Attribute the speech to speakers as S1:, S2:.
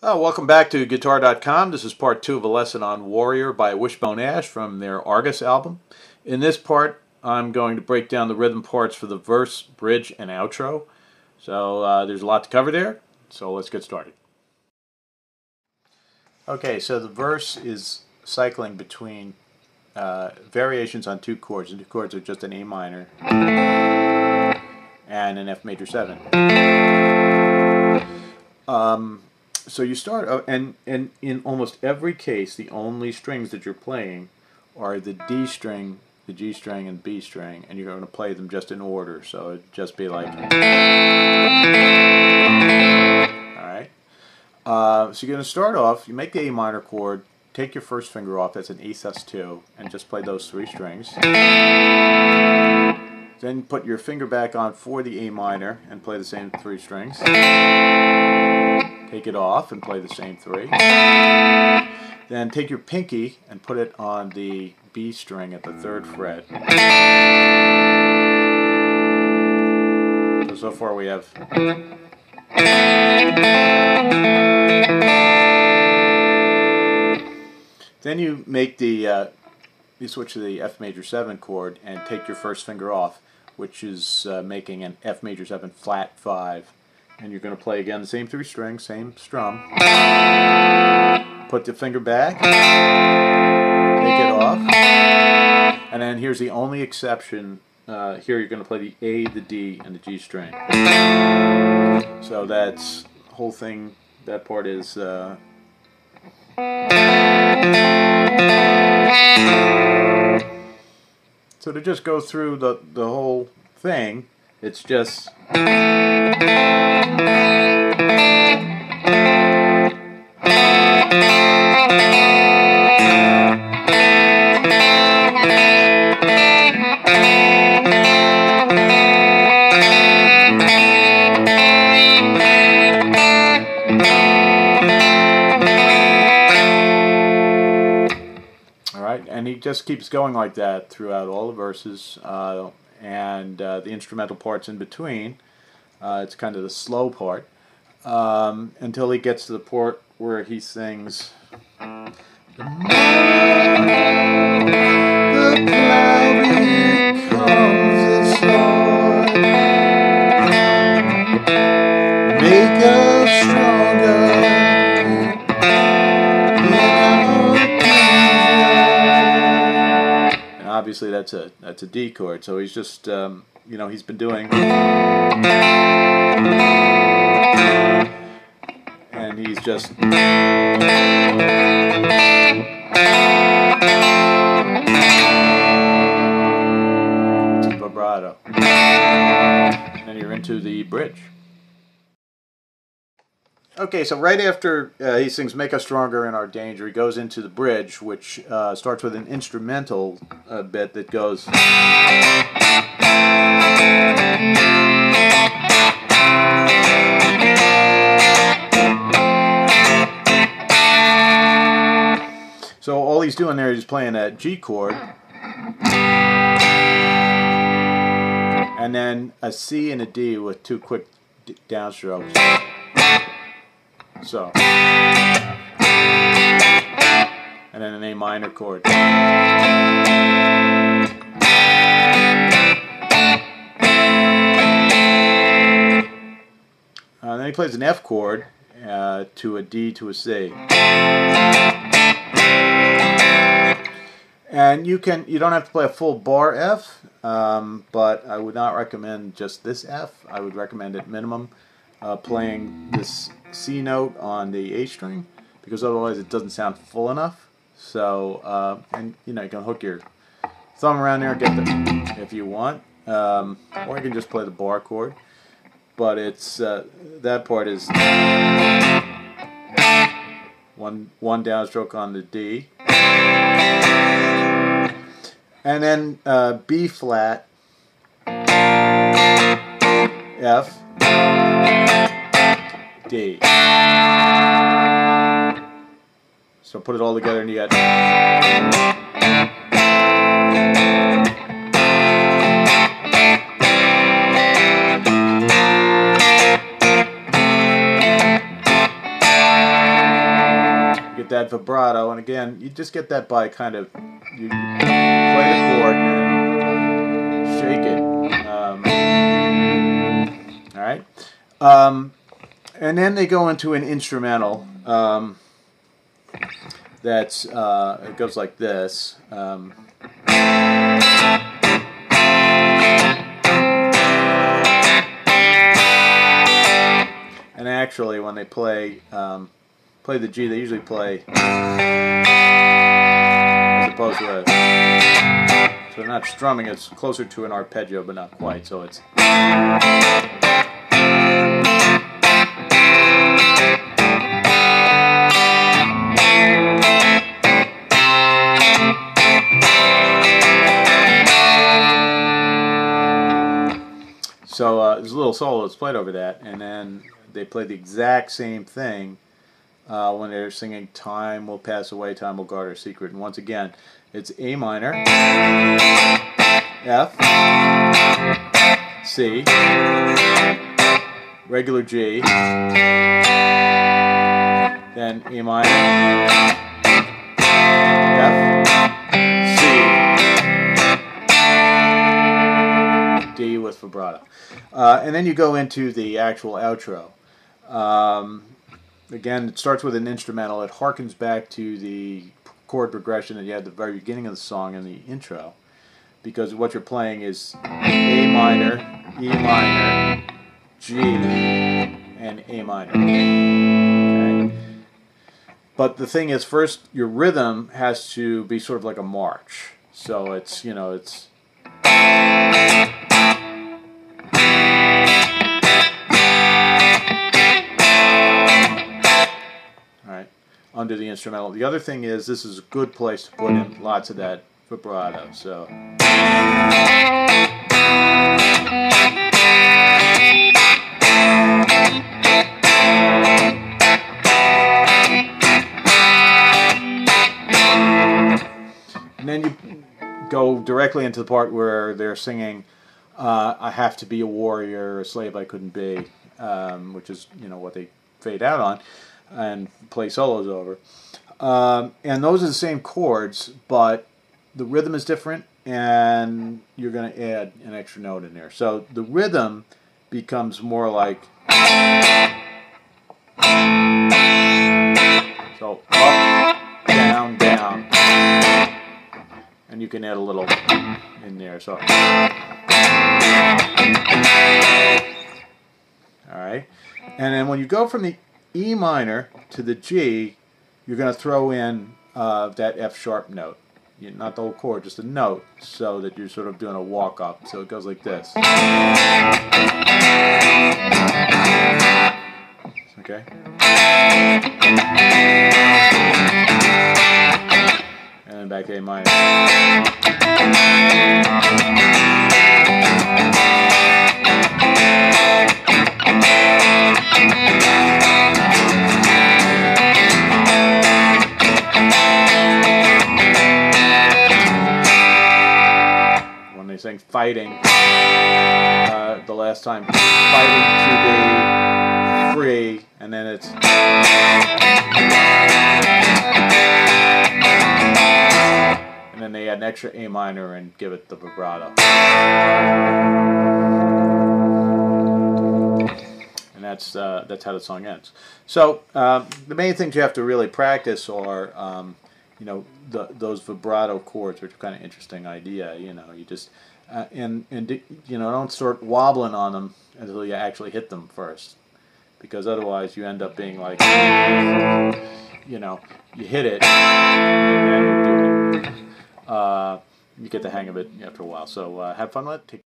S1: Welcome back to Guitar.com. This is part 2 of a lesson on Warrior by Wishbone from their Argus album. In this part, I'm going to break down the rhythm parts for the verse, bridge, and outro. So there's a lot to cover there, so let's get started. Okay, so the verse is cycling between variations on two chords. The two chords are just an A minor and an F major 7. So you start, and in almost every case, the only strings that you're playing are the D string, the G string, and B string, and you're going to play them just in order. So it'd just be like, alright. So you're going to start off, you make the A minor chord, take your first finger off, that's an E sus2, and just play those 3 strings. Then put your finger back on for the A minor and play the same 3 strings. Take it off and play the same 3. Then take your pinky and put it on the B string at the 3rd fret. So far we have. Then you make the you switch to the F major 7 chord and take your first finger off, which is making an F major 7 flat 5. And you're going to play again the same 3 strings, same strum. Put the finger back, take it off, and then here's the only exception. Here you're going to play the A, the D, and the G string. So that's the whole thing. That part is. So to just go through the whole thing, it's just. Alright, and he just keeps going like that throughout all the verses, and the instrumental parts in between. It's kind of the slow part, until he gets to the part where he sings, the cloudy comes the sun, make us stronger. And obviously that's a D chord, so he's just you know, he's been doing, and he's just vibrato, and then you're into the bridge. Okay, so right after he sings "Make Us Stronger in Our Danger," he goes into the bridge, which starts with an instrumental bit that goes. So all he's doing there is playing a G chord, and then a C and a D with 2 quick downstrokes. So, and then an A minor chord. Then he plays an F chord to a D to a C. And you don't have to play a full bar F, but I would not recommend just this F. I would recommend at minimum playing this C note on the A string, because otherwise it doesn't sound full enough. So, and you know, you can hook your thumb around there and get the, if you want, or you can just play the bar chord. But it's that part is one downstroke on the D, and then B flat, F, D. So put it all together and you got. that vibrato, and again, you just get that by kind of you play the chord and shake it. All right, and then they go into an instrumental that's it goes like this. And actually, when they play the G, they usually play as opposed to a. So they're not strumming; it's closer to an arpeggio, but not quite. So it's. So there's a little solo that's played over that, and then they play the exact same thing when they're singing "Time Will Pass Away, Time Will Guard Our Secret." And once again, it's A minor, F, C, regular G, then A minor, F, C, D with vibrato. And then you go into the actual outro. Again, it starts with an instrumental. It harkens back to the chord progression that you had at the very beginning of the song in the intro, because what you're playing is A minor, E minor, G, and A minor. Okay? But the thing is, first, your rhythm has to be sort of like a march. So it's, you know, it's... under the instrumental. The other thing is, this is a good place to put in lots of that vibrato. So, and then you go directly into the part where they're singing "I Have to Be a Warrior, a Slave I Couldn't Be," which is, you know, what they fade out on and play solos over. And those are the same chords, but the rhythm is different, and you're going to add an extra note in there. So the rhythm becomes more like... So up, down, down. And you can add a little in there. So, alright. And then when you go from the E minor to the G, you're going to throw in that F sharp note. Not the whole chord, just a note, so that you're sort of doing a walk up. So it goes like this. Okay? And then back to A minor. Saying fighting, the last time, fighting to be free, and then it's, and then they add an extra A minor and give it the vibrato, and that's how the song ends. So the main things you have to really practice are you know, those vibrato chords, which are kind of interesting idea. You know, you just and you know, don't start wobbling on them until you actually hit them first, because otherwise you end up being like, you know, you hit it and then you do it. You get the hang of it after a while. So have fun with it.